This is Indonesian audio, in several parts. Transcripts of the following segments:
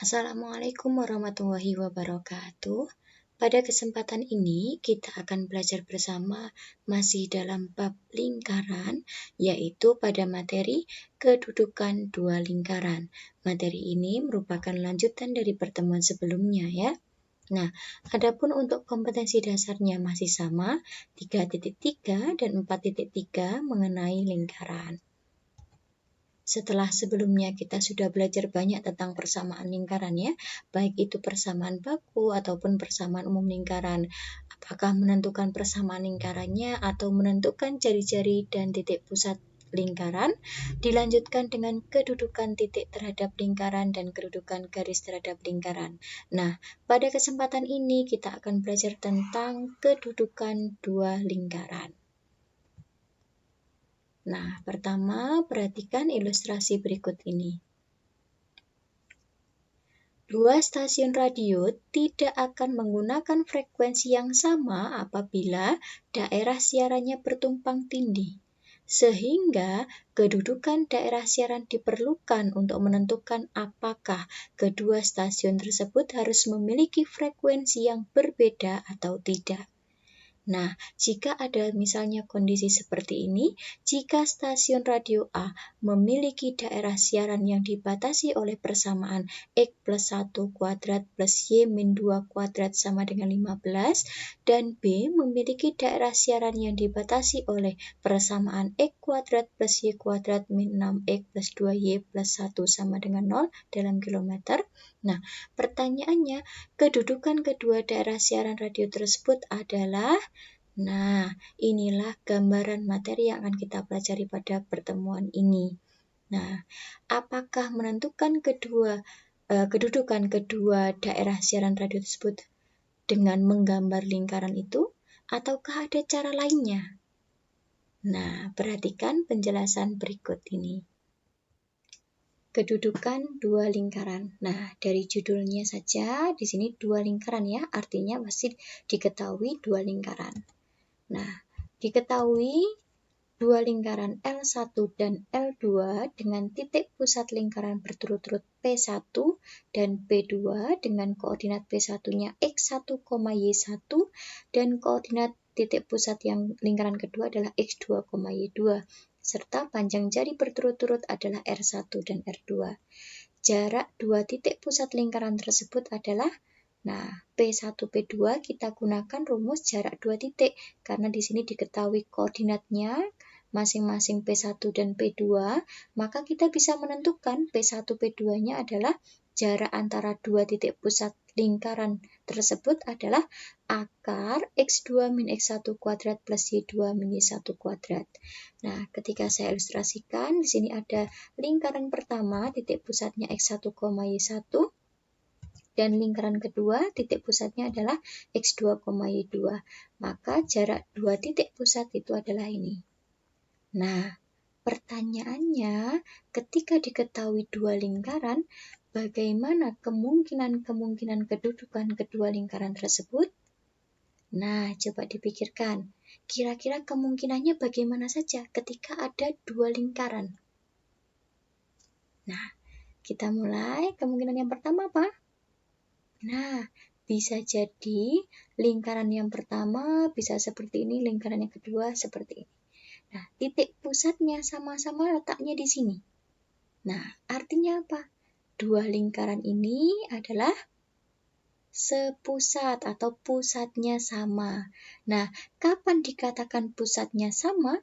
Assalamualaikum warahmatullahi wabarakatuh. Pada kesempatan ini kita akan belajar bersama masih dalam bab lingkaran, yaitu pada materi kedudukan dua lingkaran. Materi ini merupakan lanjutan dari pertemuan sebelumnya ya. Nah, adapun untuk kompetensi dasarnya masih sama, 3.3 dan 4.3 mengenai lingkaran. Setelah sebelumnya kita sudah belajar banyak tentang persamaan lingkaran ya, baik itu persamaan baku ataupun persamaan umum lingkaran. Apakah menentukan persamaan lingkarannya atau menentukan jari-jari dan titik pusat lingkaran, dilanjutkan dengan kedudukan titik terhadap lingkaran dan kedudukan garis terhadap lingkaran. Nah, pada kesempatan ini kita akan belajar tentang kedudukan dua lingkaran. Nah, pertama perhatikan ilustrasi berikut ini. Dua stasiun radio tidak akan menggunakan frekuensi yang sama apabila daerah siarannya bertumpang tindih. Sehingga kedudukan daerah siaran diperlukan untuk menentukan apakah kedua stasiun tersebut harus memiliki frekuensi yang berbeda atau tidak. Nah, jika ada misalnya kondisi seperti ini, jika stasiun radio A memiliki daerah siaran yang dibatasi oleh persamaan X plus 1 kuadrat plus Y min 2 kuadrat sama dengan 15, dan B memiliki daerah siaran yang dibatasi oleh persamaan X kuadrat plus Y kuadrat min 6X plus 2Y plus 1 sama dengan 0 dalam kilometer. Nah, pertanyaannya, kedudukan kedua daerah siaran radio tersebut adalah, nah, inilah gambaran materi yang akan kita pelajari pada pertemuan ini. Nah, apakah menentukan kedudukan kedua daerah siaran radio tersebut dengan menggambar lingkaran itu, ataukah ada cara lainnya? Nah, perhatikan penjelasan berikut ini. Kedudukan dua lingkaran. Nah, dari judulnya saja di sini dua lingkaran ya, artinya pasti diketahui dua lingkaran. Nah, diketahui dua lingkaran L1 dan L2 dengan titik pusat lingkaran berturut-turut P1 dan P2 dengan koordinat P1-nya X1, Y1 dan koordinat titik pusat yang lingkaran kedua adalah X2, Y2 serta panjang jari berturut-turut adalah R1 dan R2. Jarak dua titik pusat lingkaran tersebut adalah, nah, P1, P2 kita gunakan rumus jarak dua titik karena di sini diketahui koordinatnya masing-masing P1 dan P2, maka kita bisa menentukan P1, P2-nya adalah jarak antara dua titik pusat lingkaran tersebut adalah akar X2 min X1 kuadrat plus Y2 min Y1 kuadrat. Nah, ketika saya ilustrasikan, di sini ada lingkaran pertama, titik pusatnya X1, Y1, dan lingkaran kedua, titik pusatnya adalah X2, Y2. Maka jarak dua titik pusat itu adalah ini. Nah, pertanyaannya, ketika diketahui dua lingkaran, bagaimana kemungkinan kedudukan kedua lingkaran tersebut? Nah, coba dipikirkan. Kira-kira kemungkinannya bagaimana saja ketika ada dua lingkaran? Nah, kita mulai. Kemungkinan yang pertama apa? Nah, bisa jadi lingkaran yang pertama bisa seperti ini, lingkaran yang kedua seperti ini. Nah, titik pusatnya sama-sama letaknya di sini. Nah, artinya apa? Dua lingkaran ini adalah sepusat atau pusatnya sama. Nah, kapan dikatakan pusatnya sama?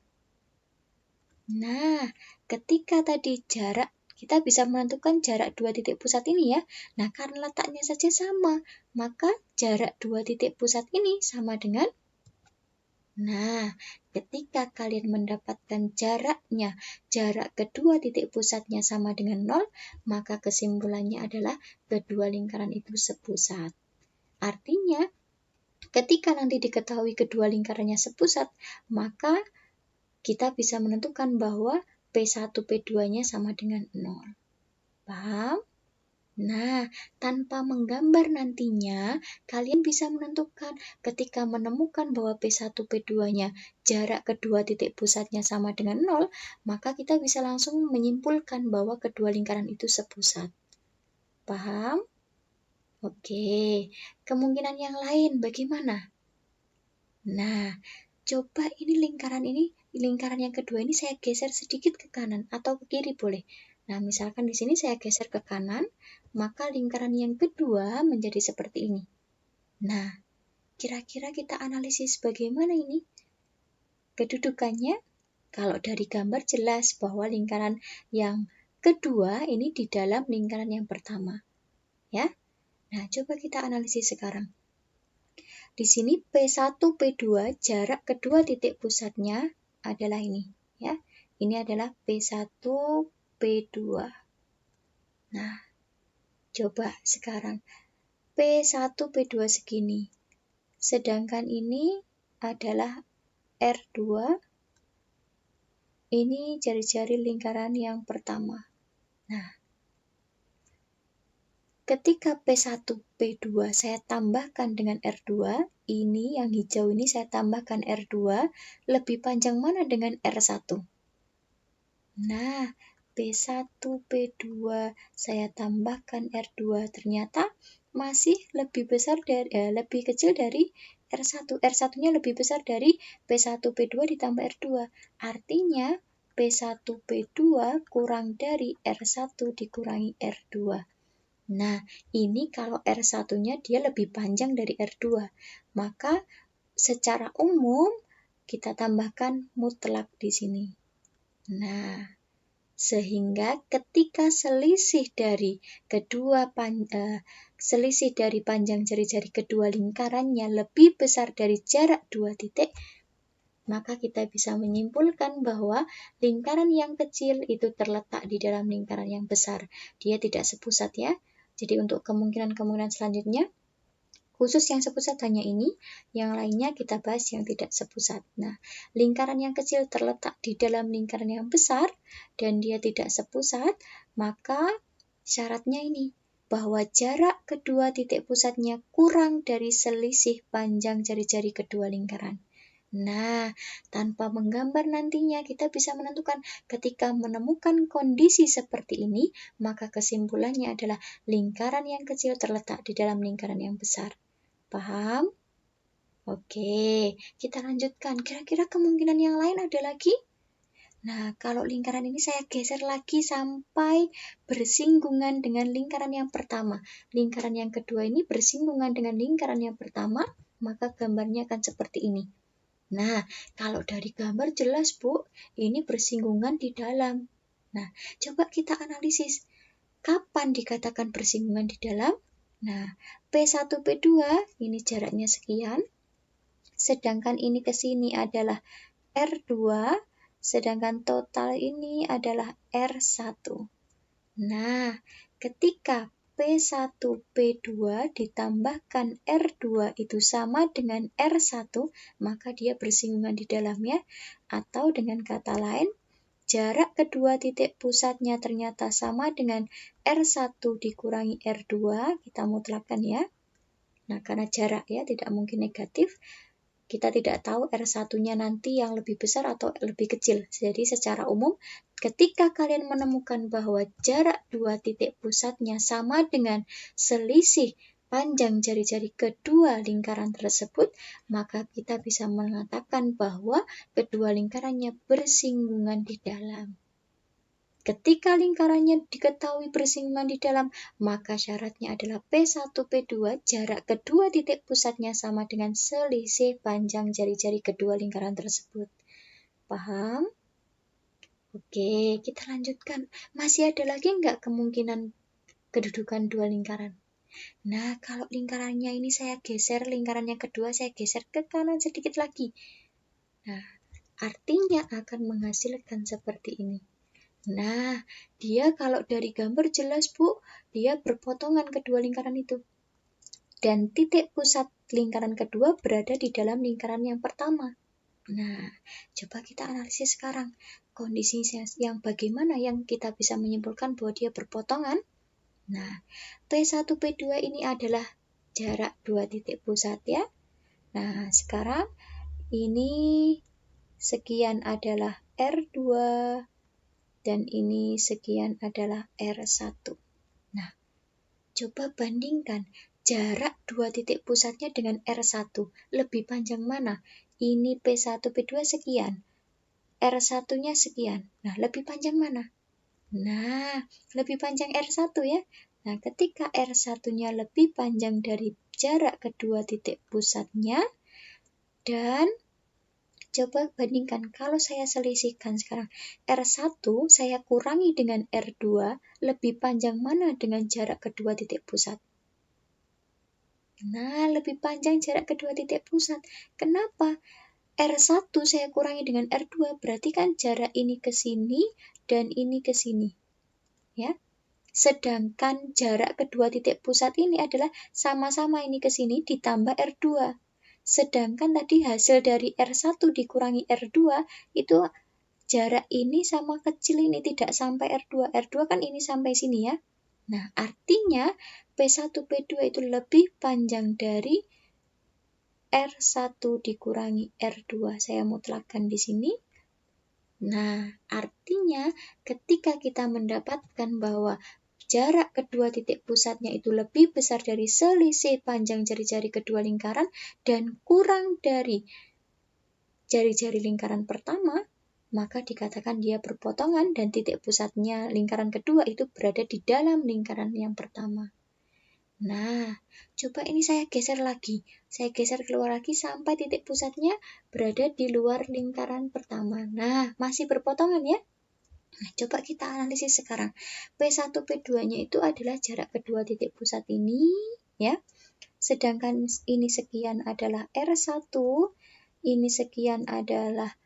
Nah, ketika tadi jarak, kita bisa menentukan jarak dua titik pusat ini ya. Nah, karena letaknya saja sama, maka jarak dua titik pusat ini sama dengan, nah, ketika kalian mendapatkan jarak kedua titik pusatnya sama dengan 0, maka kesimpulannya adalah kedua lingkaran itu sepusat. Artinya, ketika nanti diketahui kedua lingkarannya sepusat, maka kita bisa menentukan bahwa P1, P2-nya sama dengan 0. Paham? Nah, tanpa menggambar nantinya, kalian bisa menentukan ketika menemukan bahwa P1, P2-nya jarak kedua titik pusatnya sama dengan 0, maka kita bisa langsung menyimpulkan bahwa kedua lingkaran itu sepusat. Paham? Oke, kemungkinan yang lain bagaimana? Nah, coba ini lingkaran yang kedua ini saya geser sedikit ke kanan atau ke kiri boleh. Nah, misalkan di sini saya geser ke kanan, maka lingkaran yang kedua menjadi seperti ini. Nah, kira-kira kita analisis bagaimana ini kedudukannya? Kalau dari gambar jelas bahwa lingkaran yang kedua ini di dalam lingkaran yang pertama. Ya. Nah, coba kita analisis sekarang. Di sini P1, P2, jarak kedua titik pusatnya adalah ini. Ya. Ini adalah P1, P2. Nah, coba sekarang P1, P2 segini. Sedangkan ini adalah R2. Ini jari-jari lingkaran yang pertama. Nah, ketika P1, P2 saya tambahkan dengan R2, ini yang hijau ini saya tambahkan R2, lebih panjang mana dengan R1? Nah, P1, P2 saya tambahkan R2, ternyata masih lebih kecil dari R1. R1-nya lebih besar dari P1, P2 ditambah R2. Artinya P1, P2 kurang dari R1 dikurangi R2. Nah, ini kalau R1-nya dia lebih panjang dari R2. Maka secara umum kita tambahkan mutlak di sini. Nah, sehingga ketika selisih dari panjang jari-jari kedua lingkarannya lebih besar dari jarak dua titik, maka kita bisa menyimpulkan bahwa lingkaran yang kecil itu terletak di dalam lingkaran yang besar. Dia tidak sepusat ya. Jadi untuk kemungkinan-kemungkinan selanjutnya, khusus yang sepusat hanya ini, yang lainnya kita bahas yang tidak sepusat. Nah, lingkaran yang kecil terletak di dalam lingkaran yang besar dan dia tidak sepusat, maka syaratnya ini, bahwa jarak kedua titik pusatnya kurang dari selisih panjang jari-jari kedua lingkaran. Nah, tanpa menggambar nantinya kita bisa menentukan ketika menemukan kondisi seperti ini, maka kesimpulannya adalah lingkaran yang kecil terletak di dalam lingkaran yang besar. Paham? Oke, kita lanjutkan. Kira-kira kemungkinan yang lain ada lagi? Nah, kalau lingkaran ini saya geser lagi sampai bersinggungan dengan lingkaran yang pertama. Lingkaran yang kedua ini bersinggungan dengan lingkaran yang pertama, maka gambarnya akan seperti ini. Nah, kalau dari gambar jelas, Bu, ini bersinggungan di dalam. Nah, coba kita analisis. Kapan dikatakan bersinggungan di dalam? Nah, P1, P2 ini jaraknya sekian. Sedangkan ini ke sini adalah R2, sedangkan total ini adalah R1. Nah, ketika P1, P2 ditambahkan R2 itu sama dengan R1, maka dia bersinggungan di dalamnya, atau dengan kata lain, jarak kedua titik pusatnya ternyata sama dengan R1 dikurangi R2, kita mutlakkan ya. Nah, karena jarak ya, tidak mungkin negatif, kita tidak tahu R1-nya nanti yang lebih besar atau lebih kecil. Jadi secara umum, ketika kalian menemukan bahwa jarak dua titik pusatnya sama dengan selisih panjang jari-jari kedua lingkaran tersebut, maka kita bisa mengatakan bahwa kedua lingkarannya bersinggungan di dalam. Ketika lingkarannya diketahui bersinggungan di dalam, maka syaratnya adalah P1, P2, jarak kedua titik pusatnya sama dengan selisih panjang jari-jari kedua lingkaran tersebut. Paham? Oke, kita lanjutkan. Masih ada lagi nggak kemungkinan kedudukan dua lingkaran? Nah, kalau lingkarannya ini saya geser, lingkaran yang kedua saya geser ke kanan sedikit lagi. Nah, artinya akan menghasilkan seperti ini. Nah, dia kalau dari gambar jelas, Bu, dia berpotongan kedua lingkaran itu. Dan titik pusat lingkaran kedua berada di dalam lingkaran yang pertama. Nah, coba kita analisis sekarang. Kondisi yang bagaimana yang kita bisa menyimpulkan bahwa dia berpotongan? Nah, P1, P2 ini adalah jarak dua titik pusat ya. Nah, sekarang ini sekian adalah R2. Dan ini sekian adalah R1. Nah, coba bandingkan jarak dua titik pusatnya dengan R1 lebih panjang mana? Ini P1, P2 sekian, R1-nya sekian. Nah, lebih panjang mana? Nah, lebih panjang R1 ya. Nah, ketika R1-nya lebih panjang dari jarak kedua titik pusatnya, dan coba bandingkan, kalau saya selisihkan sekarang, R1 saya kurangi dengan R2, lebih panjang mana dengan jarak kedua titik pusat? Nah, lebih panjang jarak kedua titik pusat. Kenapa? R1 saya kurangi dengan R2, berarti kan jarak ini ke sini dan ini ke sini. Ya. Sedangkan jarak kedua titik pusat ini adalah sama-sama ini ke sini ditambah R2. Sedangkan tadi hasil dari R1 dikurangi R2 itu jarak ini sama kecil ini, tidak sampai R2. R2 kan ini sampai sini ya. Nah, artinya P1, P2 itu lebih panjang dari R1 dikurangi R2. Saya mutlakkan di sini. Nah, artinya ketika kita mendapatkan bahwa jarak kedua titik pusatnya itu lebih besar dari selisih panjang jari-jari kedua lingkaran dan kurang dari jari-jari lingkaran pertama, maka dikatakan dia berpotongan dan titik pusatnya lingkaran kedua itu berada di dalam lingkaran yang pertama. Nah, coba ini saya geser lagi. Saya geser keluar lagi sampai titik pusatnya berada di luar lingkaran pertama. Nah, masih berpotongan ya. Nah, coba kita analisis sekarang. P1, P2-nya itu adalah jarak kedua titik pusat ini, ya. Sedangkan ini sekian adalah R1, ini sekian adalah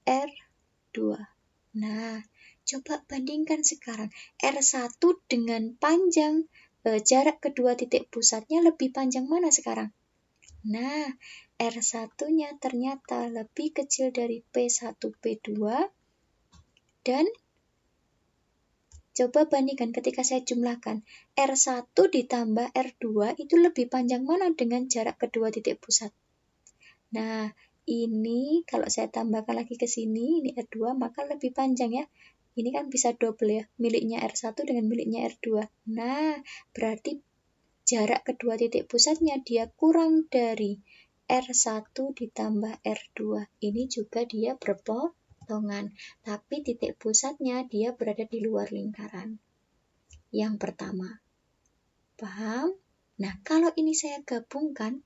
R2. Nah, coba bandingkan sekarang. R1 dengan panjang jarak kedua titik pusatnya lebih panjang mana sekarang? Nah, R1-nya ternyata lebih kecil dari P1, P2. Dan coba bandingkan ketika saya jumlahkan. R1 ditambah R2 itu lebih panjang mana dengan jarak kedua titik pusat? Nah, ini kalau saya tambahkan lagi ke sini, ini R2, maka lebih panjang ya. Ini kan bisa double ya, miliknya R1 dengan miliknya R2. Nah, berarti jarak kedua titik pusatnya dia kurang dari R1 ditambah R2. Ini juga dia berpotongan, tapi titik pusatnya dia berada di luar lingkaran. Yang pertama. Paham? Nah, kalau ini saya gabungkan,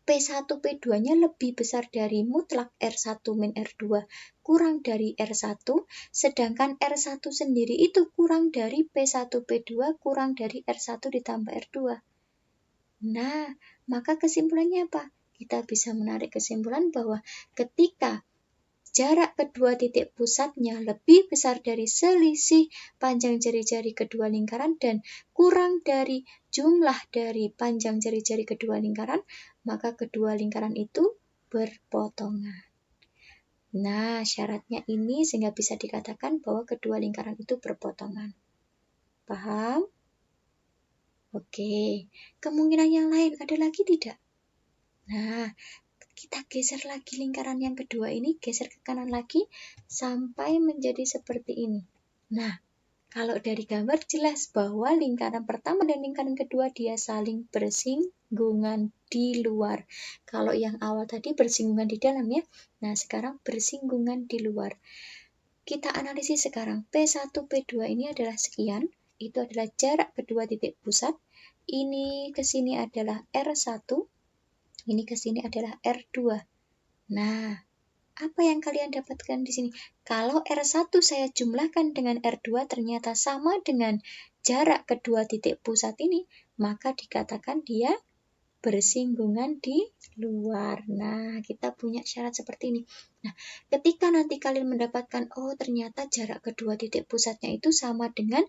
P1, P2-nya lebih besar dari mutlak R1 min R2 kurang dari R1, sedangkan R1 sendiri itu kurang dari P1, P2 kurang dari R1 ditambah R2. Nah, maka kesimpulannya apa? Kita bisa menarik kesimpulan bahwa ketika jarak kedua titik pusatnya lebih besar dari selisih panjang jari-jari kedua lingkaran dan kurang dari jumlah dari panjang jari-jari kedua lingkaran, maka kedua lingkaran itu berpotongan. Nah, syaratnya ini sehingga bisa dikatakan bahwa kedua lingkaran itu berpotongan. Paham? Oke, kemungkinan yang lain ada lagi tidak? Nah, kita geser lagi lingkaran yang kedua ini, geser ke kanan lagi sampai menjadi seperti ini. Nah, kalau dari gambar jelas bahwa lingkaran pertama dan lingkaran kedua dia saling bersinggungan di luar. Kalau yang awal tadi bersinggungan di dalam ya. Nah, sekarang bersinggungan di luar. Kita analisis sekarang. P1, P2 ini adalah sekian. Itu adalah jarak kedua titik pusat. Ini ke sini adalah R1. Ini ke sini adalah R2. Nah, apa yang kalian dapatkan di sini? Kalau R1 saya jumlahkan dengan R2 ternyata sama dengan jarak kedua titik pusat ini, maka dikatakan dia bersinggungan di luar. Nah, kita punya syarat seperti ini. Nah, ketika nanti kalian mendapatkan, oh ternyata jarak kedua titik pusatnya itu sama dengan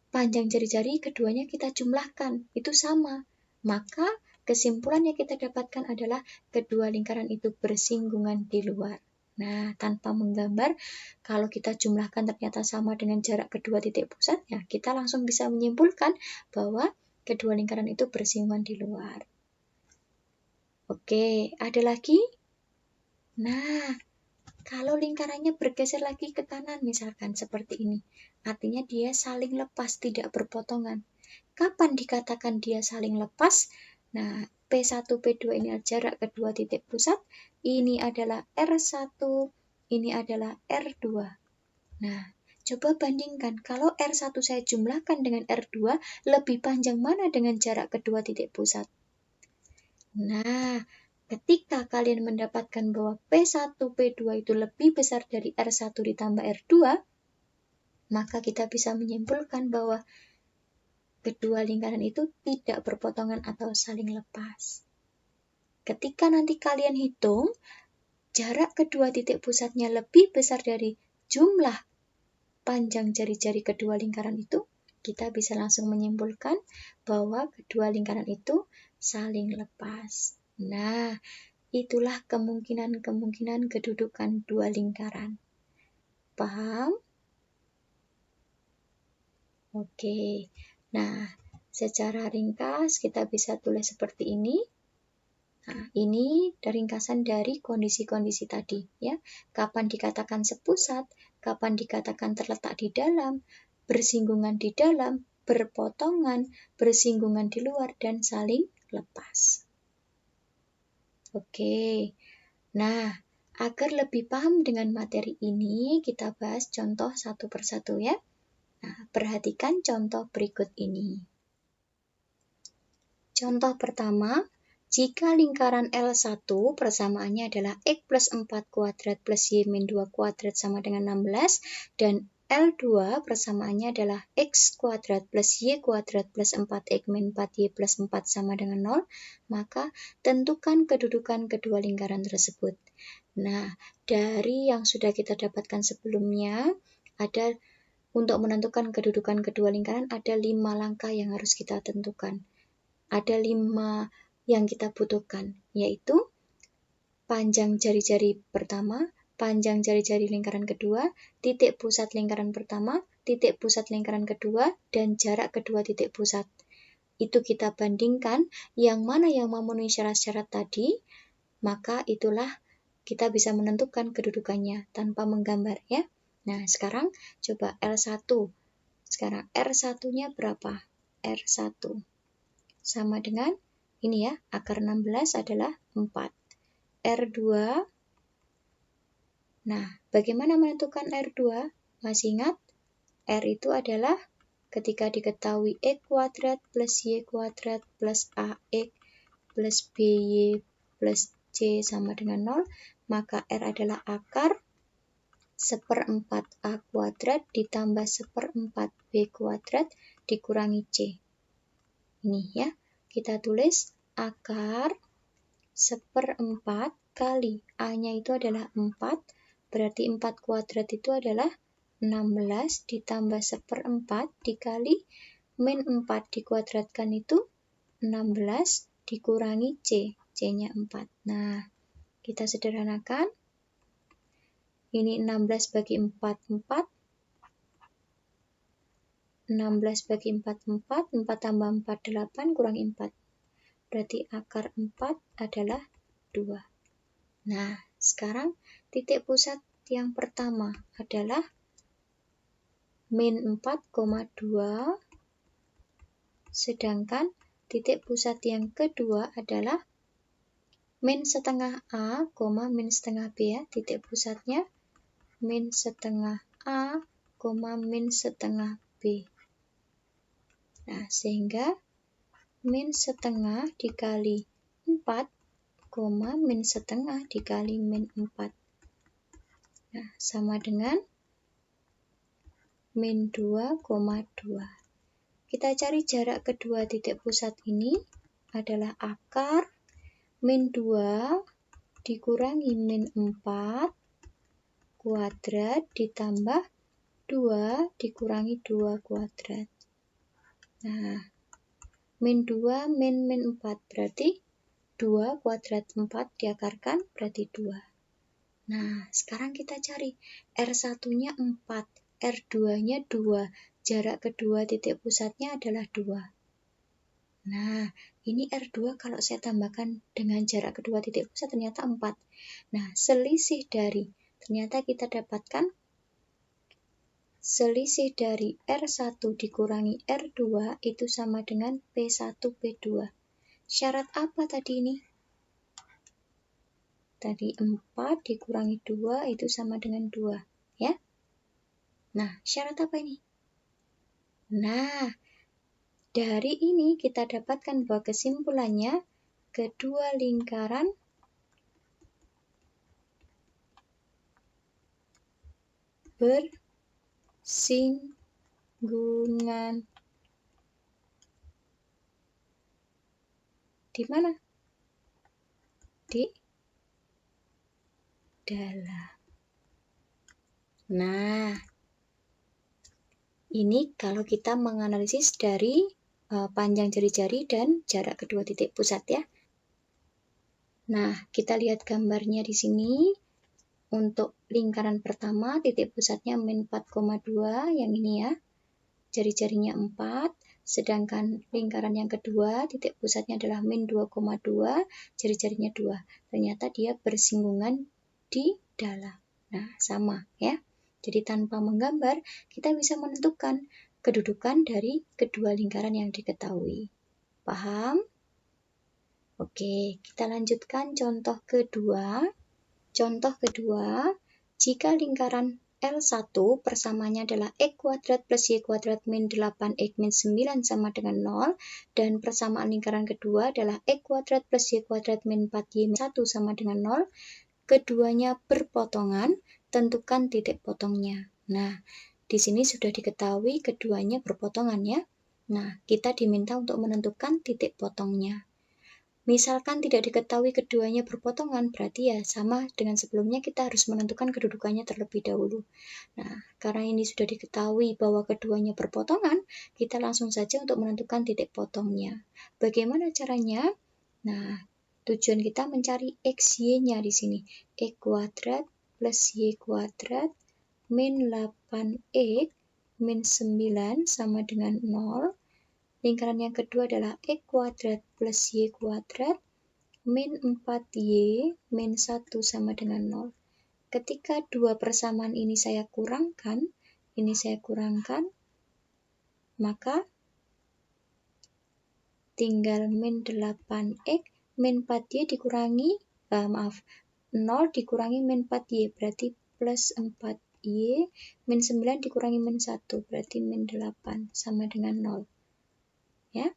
panjang jari-jari keduanya kita jumlahkan, itu sama. Maka kesimpulan yang kita dapatkan adalah kedua lingkaran itu bersinggungan di luar. Nah, tanpa menggambar, kalau kita jumlahkan ternyata sama dengan jarak kedua titik pusatnya, kita langsung bisa menyimpulkan bahwa kedua lingkaran itu bersinggungan di luar. Oke, ada lagi? Nah, kalau lingkarannya bergeser lagi ke kanan misalkan seperti ini, artinya dia saling lepas, tidak berpotongan. kapan dikatakan dia saling lepas? Nah, P1, P2 ini adalah jarak kedua titik pusat, ini adalah R1, ini adalah R2. Nah, coba bandingkan, kalau R1 saya jumlahkan dengan R2, lebih panjang mana dengan jarak kedua titik pusat? Nah, ketika kalian mendapatkan bahwa P1, P2 itu lebih besar dari R1 ditambah R2, maka kita bisa menyimpulkan bahwa kedua lingkaran itu tidak berpotongan atau saling lepas. Ketika nanti kalian hitung, jarak kedua titik pusatnya lebih besar dari jumlah panjang jari-jari kedua lingkaran itu, kita bisa langsung menyimpulkan bahwa kedua lingkaran itu saling lepas. Nah, itulah kemungkinan-kemungkinan kedudukan dua lingkaran. Paham? Oke. Nah, secara ringkas kita bisa tulis seperti ini. Nah, ini ringkasan dari kondisi-kondisi tadi, ya. Kapan dikatakan sepusat, kapan dikatakan terletak di dalam, bersinggungan di dalam, berpotongan, bersinggungan di luar, dan saling lepas. Oke. Nah, agar lebih paham dengan materi ini, kita bahas contoh satu persatu, ya. Nah, perhatikan contoh berikut ini. Contoh pertama, jika lingkaran L1 persamaannya adalah X plus 4 kuadrat plus Y min 2 kuadrat sama dengan 16, dan L2 persamaannya adalah X kuadrat plus Y kuadrat plus 4X min 4Y plus 4 sama dengan 0, maka tentukan kedudukan kedua lingkaran tersebut. Nah, dari yang sudah kita dapatkan sebelumnya, untuk menentukan kedudukan kedua lingkaran ada 5 langkah yang harus kita tentukan. Ada 5 yang kita butuhkan, yaitu panjang jari-jari pertama, panjang jari-jari lingkaran kedua, titik pusat lingkaran pertama, titik pusat lingkaran kedua, dan jarak kedua titik pusat. Itu kita bandingkan yang mana yang memenuhi syarat-syarat tadi, maka itulah kita bisa menentukan kedudukannya tanpa menggambar, ya. Nah, sekarang coba L1. Sekarang R1-nya berapa? R1 sama dengan ini, ya, akar 16 adalah 4. R2, nah, bagaimana menentukan R2? Masih ingat? R itu adalah ketika diketahui X kuadrat plus Y kuadrat plus AX plus BY plus C sama dengan 0, maka R adalah akar 1/4 A kuadrat ditambah 1/4 B kuadrat dikurangi C. Ini, ya, kita tulis akar 1/4 kali A-nya itu adalah 4, berarti 4 kuadrat itu adalah 16 ditambah 1/4 dikali min 4 dikuadratkan itu 16 dikurangi C, C-nya 4. Nah, kita sederhanakan. Ini 16 bagi 4, 4. 16 bagi 4, 4. 4 tambah 4, 8, kurangi 4. Berarti akar 4 adalah 2. Nah, sekarang titik pusat yang pertama adalah min 4,2, sedangkan titik pusat yang kedua adalah min setengah A, min setengah B, ya. Titik pusatnya min setengah A, min setengah B. Nah, sehingga min setengah dikali 4, min setengah dikali min 4. Nah, sama dengan min 2,2. Kita cari jarak kedua titik pusat ini adalah akar min 2 dikurangi min 4 kuadrat ditambah 2 dikurangi 2 kuadrat. Nah, min 2 min 4 berarti 2 kuadrat 4 diakarkan berarti 2. Nah, sekarang kita cari R1-nya 4, R2-nya 2, jarak kedua titik pusatnya adalah 2. Nah, ini R2 kalau saya tambahkan dengan jarak kedua titik pusat ternyata 4. Nah, selisih dari ternyata kita dapatkan selisih dari R1 dikurangi R2 itu sama dengan P1 P2. Syarat apa tadi ini? Tadi 4 dikurangi 2 itu sama dengan 2, ya. Nah, syarat apa ini? Nah, dari ini kita dapatkan bahwa kesimpulannya kedua lingkaran bersinggungan. Di mana? Di dalam. Nah, ini kalau kita menganalisis dari panjang jari-jari dan jarak kedua titik pusat ya. Nah, kita lihat gambarnya di sini. Untuk lingkaran pertama, titik pusatnya min 4,2, yang ini ya. Jari-jarinya 4, sedangkan lingkaran yang kedua, titik pusatnya adalah min 2,2, jari-jarinya 2. Ternyata dia bersinggungan di dalam. Nah, sama ya. Jadi tanpa menggambar, kita bisa menentukan kedudukan dari kedua lingkaran yang diketahui. Paham? Oke, kita lanjutkan contoh kedua. Contoh kedua, jika lingkaran L1 persamanya adalah X kuadrat plus Y kuadrat min 8X min 9 sama dengan 0, dan persamaan lingkaran kedua adalah X kuadrat plus Y kuadrat min 4Y min 1 sama dengan 0, keduanya berpotongan, tentukan titik potongnya. Nah, di sini sudah diketahui keduanya berpotongan ya. Nah, kita diminta untuk menentukan titik potongnya. Misalkan tidak diketahui keduanya berpotongan, berarti ya sama dengan sebelumnya kita harus menentukan kedudukannya terlebih dahulu. Nah, karena ini sudah diketahui bahwa keduanya berpotongan, kita langsung saja untuk menentukan titik potongnya. Bagaimana caranya? Nah, tujuan kita mencari XY-nya di sini. X kuadrat plus Y kuadrat min 8X min 9 sama dengan 0. Lingkaran yang kedua adalah X kuadrat plus Y kuadrat min 4Y min 1 sama dengan 0. Ketika dua persamaan ini saya kurangkan, maka tinggal min 8X min 4Y dikurangi, 0 dikurangi min 4Y, berarti plus 4Y, min 9 dikurangi min 1, berarti min 8, sama dengan 0. Ya.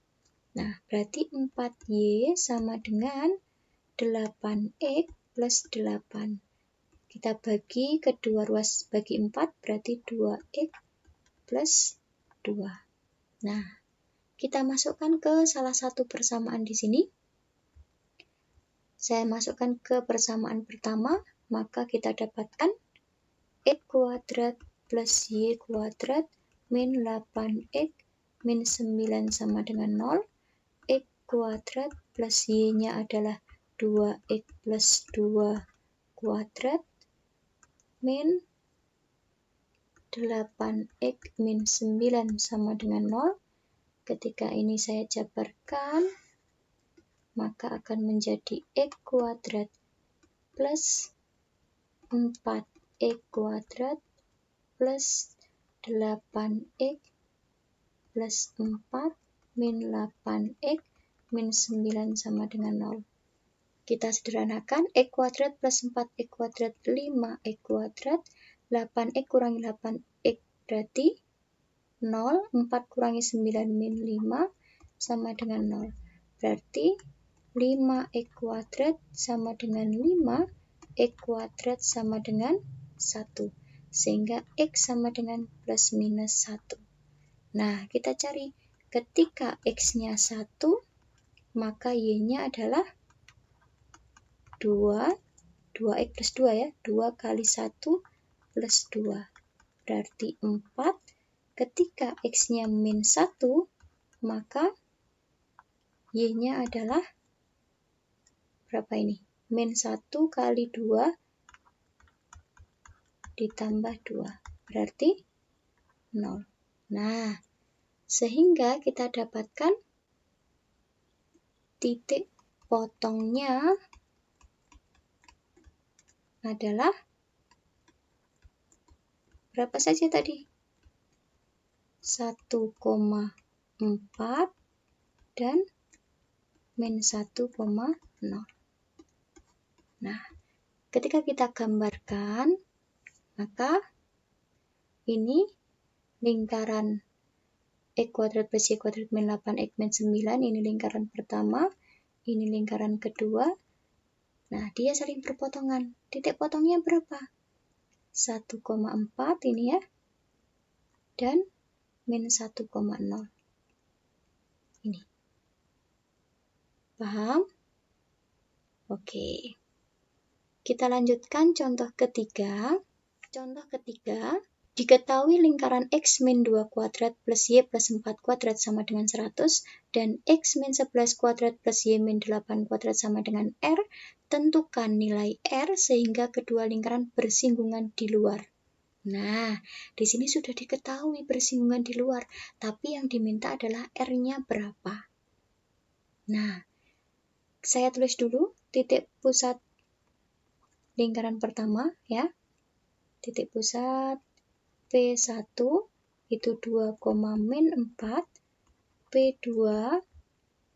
Nah, berarti 4Y sama dengan 8X plus 8. Kita bagi kedua ruas bagi 4, berarti 2X plus 2. Nah, kita masukkan ke salah satu persamaan di sini. Saya masukkan ke persamaan pertama, maka kita dapatkan X kuadrat plus Y kuadrat min 8X min 9 sama dengan 0. X kuadrat plus Y-nya adalah 2X plus 2 kuadrat min 8X min 9 sama dengan 0. Ketika ini saya jabarkan, maka akan menjadi X kuadrat plus 4X kuadrat plus 8X plus 4 min 8X min 9 sama dengan 0. Kita sederhanakan, X kuadrat plus 4X kuadrat 5X kuadrat, 8X kurangi 8X berarti 0, 4 kurangi 9 min 5 sama dengan 0. Berarti 5X kuadrat sama dengan 5, X kuadrat sama dengan 1. Sehingga X sama dengan plus minus 1. Nah, kita cari ketika X-nya 1, maka Y-nya adalah 2, 2X plus 2 ya, 2 kali 1 plus 2, berarti 4. Ketika X-nya min 1, maka Y-nya adalah berapa ini? Min 1 kali 2 ditambah 2, berarti 0. Nah, sehingga kita dapatkan titik potongnya adalah berapa saja tadi? 1,4 dan min 1,0. Nah, ketika kita gambarkan, maka ini lingkaran X kuadrat plus Y kuadrat min 8 X min 9, ini lingkaran pertama, ini lingkaran kedua. Nah, dia saling berpotongan. Titik potongnya berapa? 1,4 ini ya, dan min 1,0. Ini. Paham? Oke. Kita lanjutkan contoh ketiga. Contoh ketiga, diketahui lingkaran X min 2 kuadrat plus Y plus 4 kuadrat sama dengan 100 dan X min 11 kuadrat plus Y min 8 kuadrat sama dengan R. Tentukan nilai R sehingga kedua lingkaran bersinggungan di luar. Nah, di sini sudah diketahui bersinggungan di luar, tapi yang diminta adalah R-nya berapa. Nah, saya tulis dulu titik pusat lingkaran pertama ya. Titik pusat P1 itu 2, min 4, P2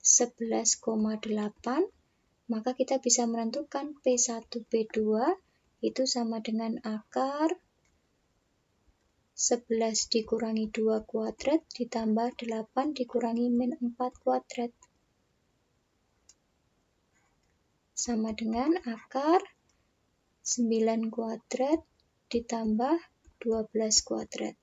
11,8, maka kita bisa menentukan P1 P2 itu sama dengan akar 11 dikurangi 2 kuadrat ditambah 8 dikurangi min 4 kuadrat. Sama dengan akar 9 kuadrat ditambah 12 kuadrat.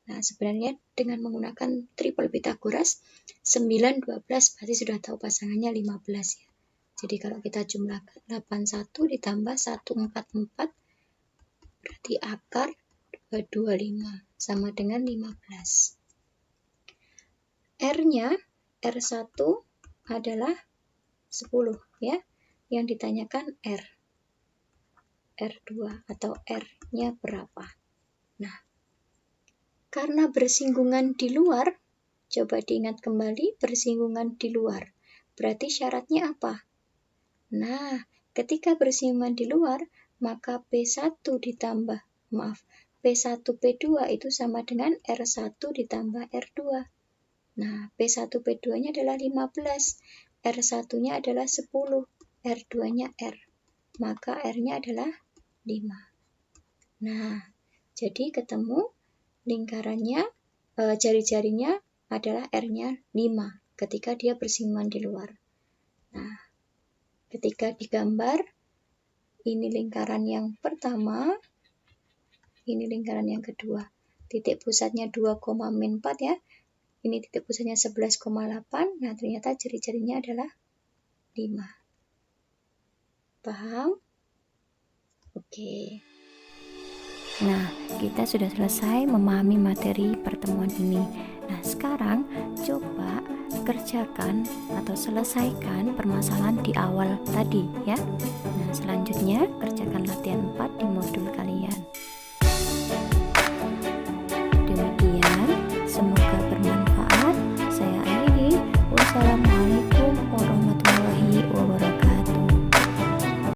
Nah, sebenarnya dengan menggunakan triple Pythagoras, 9, 12 pasti sudah tahu pasangannya 15 ya. Jadi kalau kita jumlahkan 81 ditambah 144 berarti akar 225 sama dengan 15. R-nya, R1 adalah 10 ya. Yang ditanyakan R2 atau R-nya berapa. Nah, karena bersinggungan di luar, coba diingat kembali bersinggungan di luar. Berarti syaratnya apa? Nah, ketika bersinggungan di luar, maka P1 P1 P2 itu sama dengan R1 ditambah R2. Nah, P1 P2-nya adalah 15, R1-nya adalah 10, R2-nya R. Maka R-nya adalah 5. Nah, jadi ketemu lingkarannya, jari-jarinya adalah R-nya 5 ketika dia bersinggungan di luar. Nah, ketika digambar, ini lingkaran yang pertama, ini lingkaran yang kedua. Titik pusatnya 2, min 4 ya. Ini titik pusatnya 11,8. Nah, ternyata jari-jarinya adalah 5. Paham? Oke. Nah, kita sudah selesai memahami materi pertemuan ini. Nah, sekarang coba kerjakan atau selesaikan permasalahan di awal tadi ya. Nah, selanjutnya kerjakan latihan 4 di modul kalian.